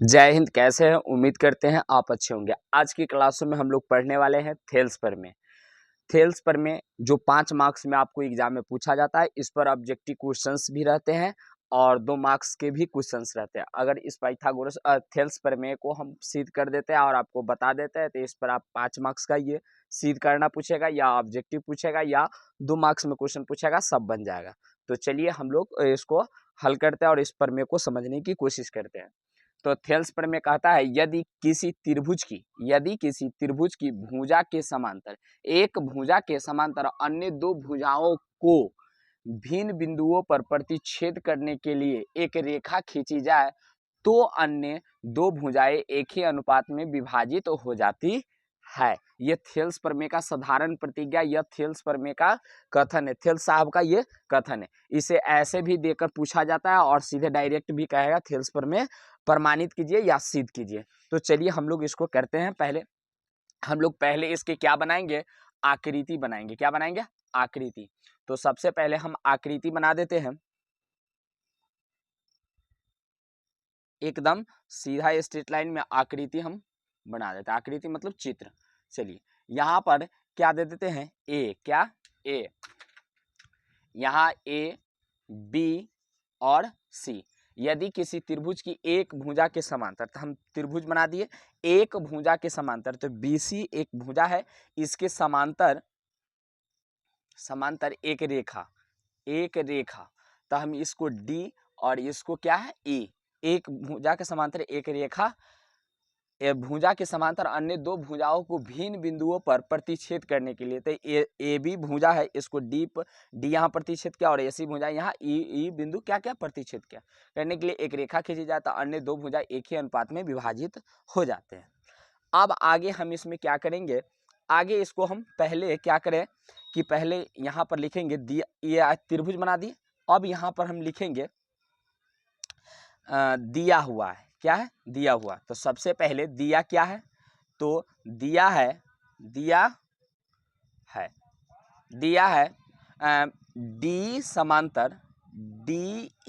जय हिंद। कैसे हैं? उम्मीद करते हैं आप अच्छे होंगे। आज की क्लासों में हम लोग पढ़ने वाले हैं थेल्स प्रमेय। थेल्स प्रमेय जो 5 मार्क्स में आपको एग्जाम में पूछा जाता है, इस पर ऑब्जेक्टिव क्वेश्चंस भी रहते हैं और 2 मार्क्स के भी क्वेश्चंस रहते हैं। अगर इस पाइथागोरस थेल्स प्रमेय को हम सिद्ध कर देते हैं और आपको बता देते हैं तो इस पर आप 5 मार्क्स का ये सिद्ध करना पूछेगा या ऑब्जेक्टिव पूछेगा या 2 मार्क्स में क्वेश्चन पूछेगा, सब बन जाएगा। तो चलिए हम लोग इसको हल करते हैं और इस प्रमेय को समझने की कोशिश करते हैं। तो थेल्स प्रमेय कहता है यदि किसी त्रिभुज की भुजा के समांतर, एक भुजा के समांतर अन्य 2 भुजाओं को भिन्न बिंदुओं पर प्रतिच्छेद करने के लिए एक रेखा खींची जाए तो अन्य 2 भुजाएं एक ही अनुपात में विभाजित हो जाती है। यह थेल्स प्रमेय का साधारण प्रतिज्ञा, यह थेल्स प्रमेय का कथन है, थेल्स साहब का ये कथन है। इसे ऐसे भी देकर पूछा जाता है और सीधे डायरेक्ट भी कहेगा थेल्स प्रमेय प्रमाणित कीजिए या सिद्ध कीजिए। तो चलिए हम लोग इसको करते हैं। पहले इसके क्या बनाएंगे? आकृति बनाएंगे। क्या बनाएंगे? आकृति। तो सबसे पहले हम आकृति बना देते हैं, एकदम सीधा स्ट्रेट लाइन में आकृति हम बना देते हैं। आकृति मतलब चित्र। चलिए यहाँ पर क्या दे देते हैं? ए। क्या? ए। यहाँ ए, बी और सी। यदि किसी त्रिभुज की एक भुजा के समांतर, तो हम त्रिभुज बना दिए एक भुजा के समांतर, तो BC एक भुजा है, इसके समांतर एक रेखा, तो हम इसको D और इसको क्या है? E। एक भुजा के समांतर एक रेखा, भुजा के समांतर अन्य 2 भुजाओं को भिन्न बिंदुओं पर प्रतिच्छेद करने के लिए, तो ए बी भुजा है, इसको डी यहाँ प्रतिच्छेद किया और ऐसी भुजा यहाँ ई बिंदु क्या क्या प्रतिच्छेद किया करने के लिए एक रेखा खींची जाए तो अन्य 2 भुजा एक ही अनुपात में विभाजित हो जाते हैं। अब आगे हम इसमें क्या करेंगे? आगे इसको हम पहले क्या करें कि पहले यहाँ पर लिखेंगे ये त्रिभुज बना दिए। अब यहाँ पर हम लिखेंगे दिया हुआ है। क्या है? दिया हुआ। तो सबसे पहले दिया क्या है? तो दिया है डी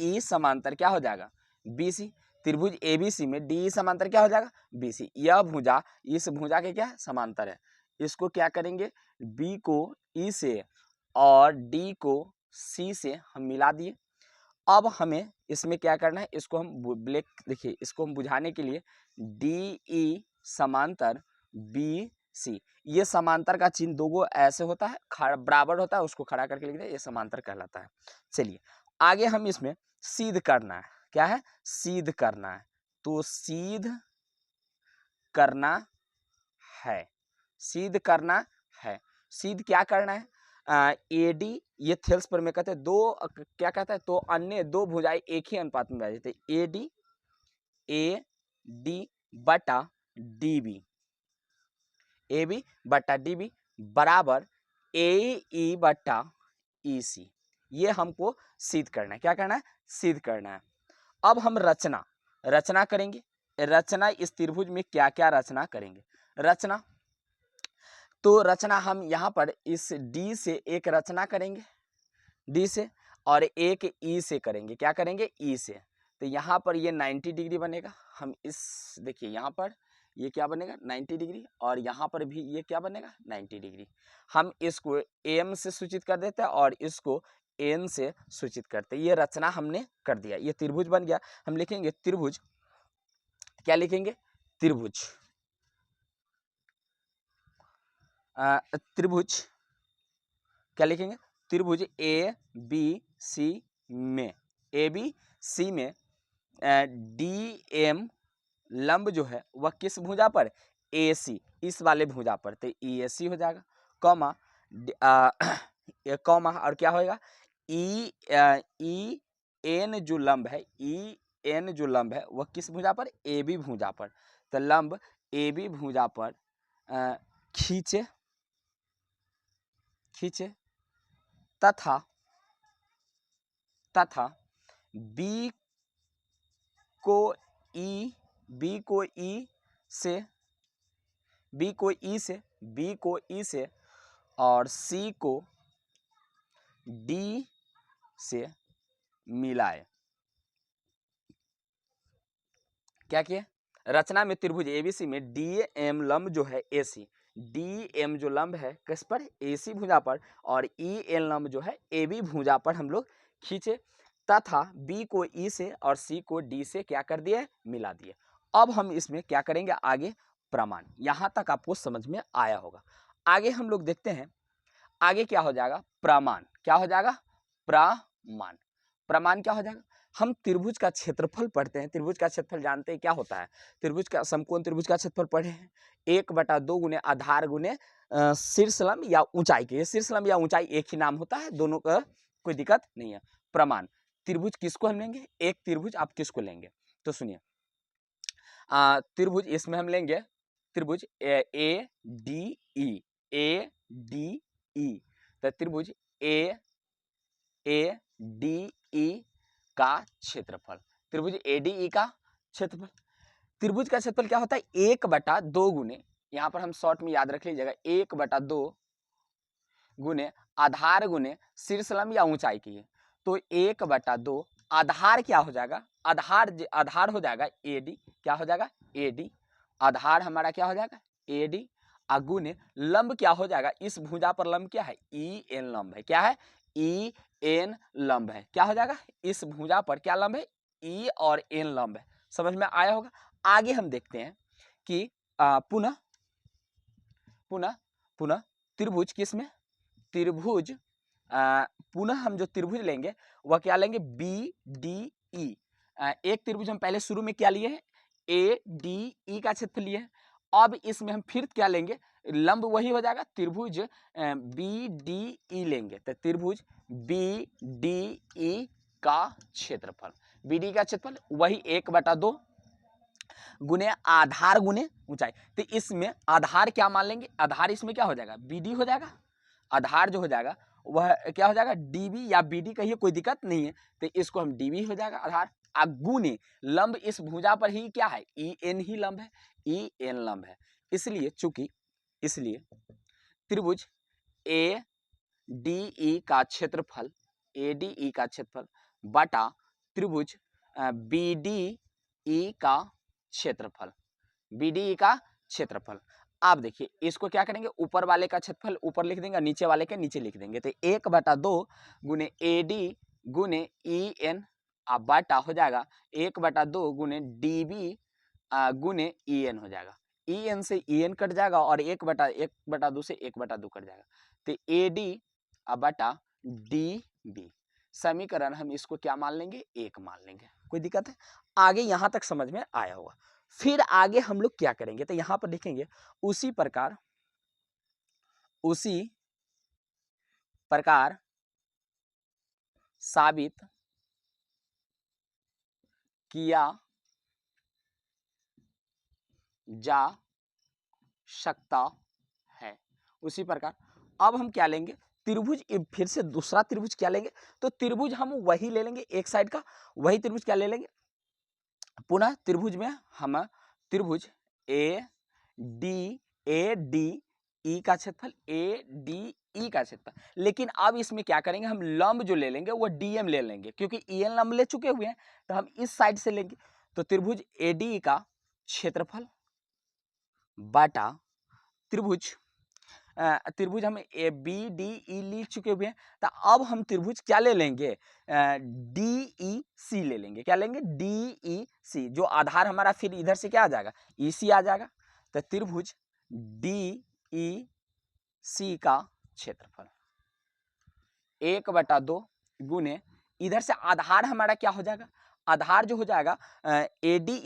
ई समांतर क्या हो जाएगा? BC। त्रिभुज ABC में DE समांतर क्या हो जाएगा? BC। यह भुजा इस भुजा के क्या है? समांतर है। इसको क्या करेंगे? B को E से और D को C से हम मिला दिए। अब हमें इसमें क्या करना है? इसको हम ब्लैक देखिए, इसको हम बुझाने के लिए DE समांतर BC, ये समांतर का चिन्ह दोगो ऐसे होता है, बराबर होता है, उसको खड़ा करके लिख दे, ये समांतर कहलाता है। चलिए आगे हम इसमें सिद्ध करना है। क्या है? सिद्ध करना है। तो सिद्ध करना है। सिद्ध क्या करना है? AD, ये थेल्स प्रमेय कहते हैं, क्या कहता है? तो अन्य 2 भुजाएं एक ही अनुपात में विभाजित है। AD बटा DB बराबर AE बटा EC। ये हमको सिद्ध करना है। क्या करना है? सिद्ध करना है। अब हम रचना करेंगे। रचना इस त्रिभुज में क्या क्या रचना करेंगे? तो रचना हम यहाँ पर इस D से एक रचना करेंगे, D से, और एक E से करेंगे। क्या करेंगे? E से। तो यहाँ पर ये 90 डिग्री बनेगा। हम इस देखिए यहाँ पर ये क्या बनेगा? 90 डिग्री, और यहाँ पर भी ये क्या बनेगा? 90 डिग्री। हम इसको M से सूचित कर देते हैं और इसको N से सूचित करते हैं। ये रचना हमने कर दिया, ये त्रिभुज बन गया। हम लिखेंगे त्रिभुज। क्या लिखेंगे? त्रिभुज। क्या लिखेंगे? त्रिभुज ABC में DM लंब जो है वह किस भुजा पर? AC, इस वाले भुजा पर, तो EAC हो जाएगा। कॉमा और क्या होएगा? EN जो लंब है वह किस भुजा पर? AB भुजा पर। तो लंब AB भुजा पर खींचे तथा B को E से और C को D से मिलाए। क्या किए? रचना में त्रिभुज एबीसी में डीएम लंब जो है एसी, डीएम जो लंब है किस पर, एसी भुजा पर, और ईएन लंब जो है एबी भुजा पर हम लोग खींचे तथा बी को ई से और सी को डी से क्या कर दिए, मिला दिए। अब हम इसमें क्या करेंगे आगे, प्रमाण। यहां तक आपको समझ में आया होगा। आगे हम लोग देखते हैं आगे क्या हो जाएगा, प्रमाण। क्या हो जाएगा, प्रमाण। प्रमाण क्या हो जाएगा, हम त्रिभुज का क्षेत्रफल पढ़ते हैं। त्रिभुज का क्षेत्रफल जानते हैं क्या होता है, त्रिभुज का समकोण त्रिभुज का क्षेत्रफल पढ़े हैं 1/2 गुने आधार गुने शीर्ष लंब या ऊंचाई के। शीर्ष लंब या ऊंचाई एक ही नाम होता है, दोनों का कोई दिक्कत नहीं है। प्रमाण त्रिभुज किसको हम लेंगे, एक त्रिभुज आप किसको लेंगे, तो सुनिए त्रिभुज इसमें हम लेंगे त्रिभुज ए डी ई, तो त्रिभुज ए डी ई का क्षेत्रफल, त्रिभुज ए डी ई का क्षेत्रफल। त्रिभुज का क्षेत्रफल क्या होता है, 1/2 गुने, यहां पर हम शॉर्ट में याद रख लीजिएगा, 1/2 गुने आधार गुने शीर्ष लंब या ऊंचाई की है। तो 1/2 आधार क्या हो जाएगा, आधार हो जाएगा एडी, क्या हो जाएगा एडी, आधार हमारा क्या हो जाएगा एडी, गुने लंब क्या हो जाएगा, इस भुजा पर लंब क्या है, ई एन लंब है। क्या है, ई एन लंब है। क्या हो जाएगा, इस भुजा पर क्या लंब है, ई और एन लंब है। समझ में आया होगा। आगे हम देखते हैं कि पुनः पुनः पुनः त्रिभुज किसमें, त्रिभुज पुनः हम जो त्रिभुज लेंगे वह क्या लेंगे, बी डी ई। एक त्रिभुज हम पहले शुरू में क्या लिए हैं, ए डी ई का क्षेत्रफल लिए हैं। अब इसमें हम फिर क्या लेंगे, लंब वही हो जाएगा, त्रिभुज बी डी ई लेंगे। तो त्रिभुज बी डी ई का क्षेत्रफल, बी डी का क्षेत्रफल वही 1/2 गुने आधार गुने ऊंचाई। तो इसमें आधार क्या मान लेंगे, आधार इसमें क्या हो जाएगा, बी डी हो जाएगा। आधार जो हो जाएगा वह क्या हो जाएगा, डीबी या बीडी कहिए, कोई दिक्कत नहीं है। तो इसको हम डीबी हो जाएगा आधार, गुने लंब इस भुजा पर ही क्या है, ई एन ही लंब है, ई एन लंब है। इसलिए त्रिभुज ए डी ई का क्षेत्रफल, ए डी ई का क्षेत्रफल बटा त्रिभुज बी डी ई का क्षेत्रफल, बी डी ई का क्षेत्रफल। आप देखिए इसको क्या करेंगे, ऊपर वाले का क्षेत्रफल ऊपर लिख देंगे, नीचे वाले के नीचे लिख देंगे। तो 1/2 गुने ए डी गुने ई एन बाटा हो जाएगा 1/2 गुने डी बी गुने ई एन हो जाएगा। ई एन से ई एन कट जाएगा और 1/2 से 1/2 कट जाएगा। तो ए डी बटा डी बी, समीकरण हम इसको क्या मान लेंगे, 1 मान लेंगे। कोई दिक्कत है, आगे यहां तक समझ में आया होगा। फिर आगे हम लोग क्या करेंगे, तो यहां पर लिखेंगे उसी प्रकार साबित किया जा सकता है। उसी प्रकार अब हम क्या लेंगे, त्रिभुज, फिर से दूसरा त्रिभुज क्या लेंगे, तो त्रिभुज हम वही ले लेंगे, एक साइड का वही त्रिभुज क्या ले लेंगे, पुनः त्रिभुज में हम त्रिभुज ए डी ई का क्षेत्रफल, ए डी ई का क्षेत्रफल। लेकिन अब इसमें क्या करेंगे, हम लंब जो ले लेंगे वो डीएम ले लेंगे, क्योंकि ईएन लंब ले चुके हुए हैं, तो हम इस साइड से लेंगे। तो त्रिभुज ए डी का क्षेत्रफल बटा त्रिभुज हम ए बी डी ई ले चुके हुए हैं, तो अब हम त्रिभुज क्या ले लेंगे, डी ई सी ले लेंगे। क्या लेंगे, डी ई सी, जो आधार हमारा फिर इधर से क्या आ जाएगा, ई सी आ जाएगा। तो त्रिभुज डी ई सी का क्षेत्रफल 1/2 गुने, इधर से आधार हमारा क्या हो जाएगा, आधार जो हो जाएगा ए डी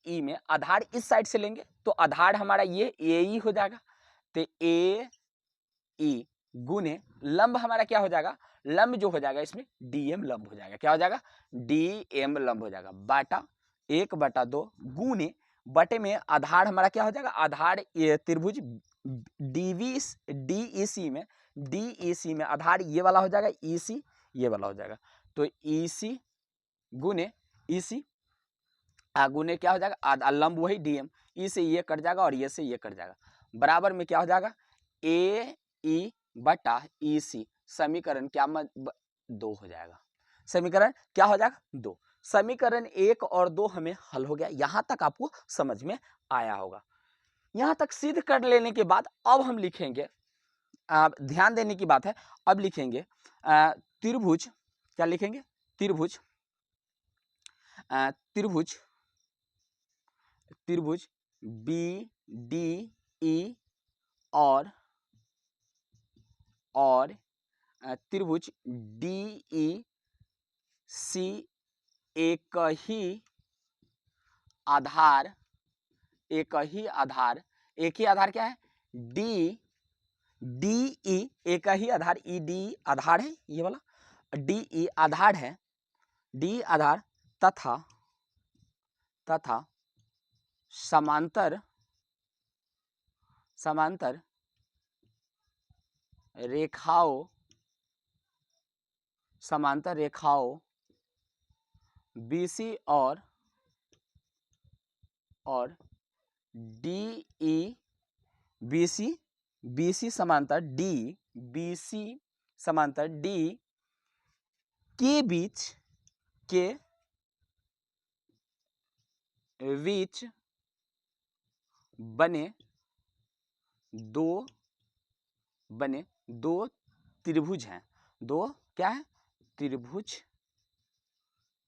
ई में आधार इस साइड से लेंगे, तो आधार हमारा ये ए ई हो जाएगा। तो ए ई गुने लंब हमारा क्या हो जाएगा, लंब जो हो जाएगा इसमें डीएम लंब हो जाएगा। क्या हो जाएगा, डीएम लंब हो जाएगा, बाटा 1/2 गुने, बटे में आधार हमारा क्या हो जाएगा, आधार त्रिभुज डीईसी में आधार ये वाला हो जाएगा, ईसी ये वाला हो जाएगा। तो ईसी गुने ईसी गुने क्या हो जाएगा, लंब वही डीएम, ई से ये कट जाएगा और ये से ये कट जाएगा, बराबर में क्या हो जाएगा, ए ई बटा ई सी, समीकरण क्या 2 हो जाएगा। समीकरण क्या हो जाएगा, 2। समीकरण 1 और 2 हमें हल हो गया। यहां तक आपको समझ में आया होगा। यहां तक सिद्ध कर लेने के बाद अब हम लिखेंगे, ध्यान देने की बात है, अब लिखेंगे त्रिभुज, क्या लिखेंगे, त्रिभुज, त्रिभुज, त्रिभुज बी डी ई और त्रिभुज डी ई सी एक ही आधार, एक ही आधार, एक ही आधार क्या है, डी डी ई, एक ही आधार, ई डी आधार है, ये वाला डी ई आधार है, डी आधार तथा तथा समांतर, समांतर रेखाओं, समांतर रेखाओं BC और डी ई BC, BC समांतर डी, BC समांतर डी के बीच, के बीच बने दो त्रिभुज हैं, दो क्या है, त्रिभुज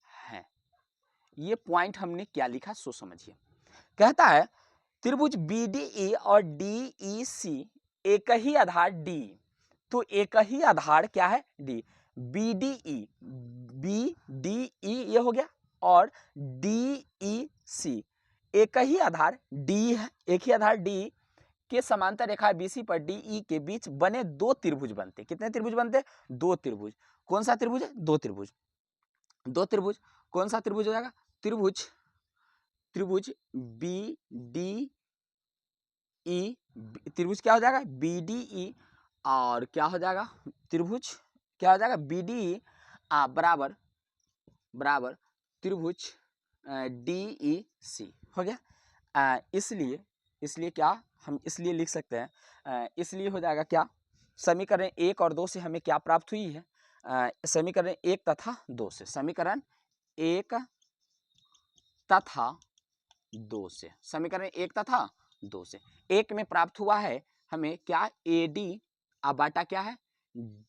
हैं। ये पॉइंट हमने क्या लिखा सो समझिए। कहता है त्रिभुज BDE और DEC एक ही आधार D, तो एक ही आधार क्या है D, BDE, BDE ये हो गया, और DEC एक ही आधार D है, एक ही आधार D के समांतर रेखा BC पर DE के बीच बने दो त्रिभुज बनते। कितने त्रिभुज बनते, दो त्रिभुज। कौन सा त्रिभुज है, दो त्रिभुज, दो त्रिभुज। कौन सा त्रिभुज हो जाएगा, त्रिभुज, त्रिभुज BDE, त्रिभुज क्या हो जाएगा BDE, और क्या हो जाएगा, त्रिभुज क्या हो जाएगा BDE बराबर बराबर त्रिभुज DEC हो गया। इसलिए क्या हम इसलिए लिख सकते हैं, इसलिए हो जाएगा क्या, समीकरण 1 और 2 से हमें क्या प्राप्त हुई है, समीकरण 1 तथा 2 से, समीकरण 1 तथा 2 से, समीकरण 1 तथा 2 से, 1 में प्राप्त हुआ है हमें क्या, AD बाटा क्या है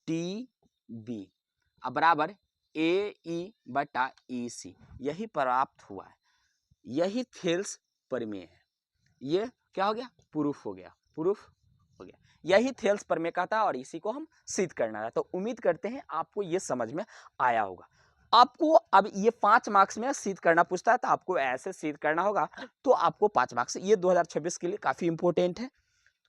DB बराबर AE बटा EC, यही प्राप्त हुआ है, यही थेल्स प्रमेय है। ये क्या हो गया, प्रूफ हो गया, प्रूफ हो गया, यही थेल्स प्रमेय कहता है और इसी को हम सिद्ध करना है। तो उम्मीद करते हैं आपको ये समझ में आया होगा। आपको अब ये 5 मार्क्स में सिद्ध करना पूछता है तो आपको ऐसे सिद्ध करना होगा, तो आपको 5 मार्क्स, ये 2026 के लिए काफी इंपॉर्टेंट है,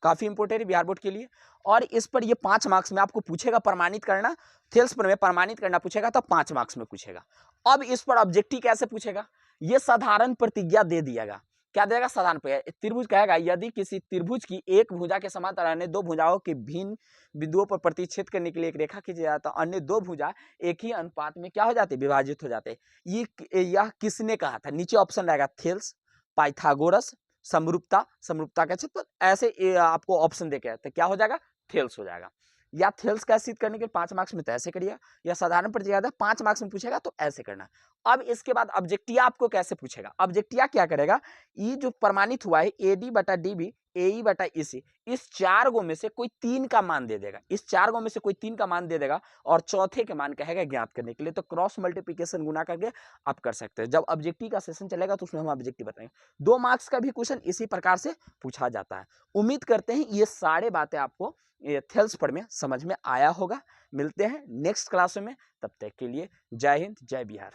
काफी इंपॉर्टेंट है बिहार बोर्ड के लिए। और इस पर ये 5 मार्क्स में आपको पूछेगा प्रमाणित करना, थेल्स प्रमेय प्रमाणित करना पूछेगा तो 5 मार्क्स में पूछेगा। अब इस पर ऑब्जेक्टिव कैसे पूछेगा, ये साधारण प्रतिज्ञा दे दिएगा, क्या देगा, साधारण प्रतिज्ञा। त्रिभुज कहेगा यदि किसी त्रिभुज की एक भुजा के समांतर अन्य दो भुजाओं के भिन्न बिंदुओं पर प्रतिच्छेद करने के लिए एक रेखा खींची जाए तो अन्य दो भुजा एक ही अनुपात में क्या हो जाते, विभाजित हो जाते। यह किसने कहा था, नीचे ऑप्शन रहेगा थेल्स, पाइथागोरस, समरूपता, समरूपता का क्षेत्र, ऐसे आपको ऑप्शन देके तो क्या हो जाएगा, थेल्स हो जाएगा। या थेल्स का सिद्ध करने के 5 मार्क्स में तो ऐसे करिएगा, या साधारण प्रतिज्ञा 5 मार्क्स में पूछेगा तो ऐसे करना। अब इसके बाद ऑब्जेक्टिया आपको कैसे पूछेगा, ऑब्जेक्टिया क्या करेगा, ये जो प्रमाणित हुआ है AD बटा DB, AE बटा EC, इस 4 गो में से कोई 3 का मान दे देगा, इस 4 गो में से कोई 3 का मान दे देगा और चौथे के मान कहेगा ज्ञात करने के लिए। तो क्रॉस मल्टीप्लिकेशन गुना करके आप कर सकते हैं। जब ऑब्जेक्टिव का सेशन चलेगा तो उसमें हम ऑब्जेक्टिव बताएंगे। 2 मार्क्स का भी क्वेश्चन इसी प्रकार से पूछा जाता है। उम्मीद करते हैं ये सारे बातें आपको थेल्स प्रमेय समझ में आया होगा। मिलते हैं नेक्स्ट क्लास में, तब तक के लिए जय हिंद, जय बिहार।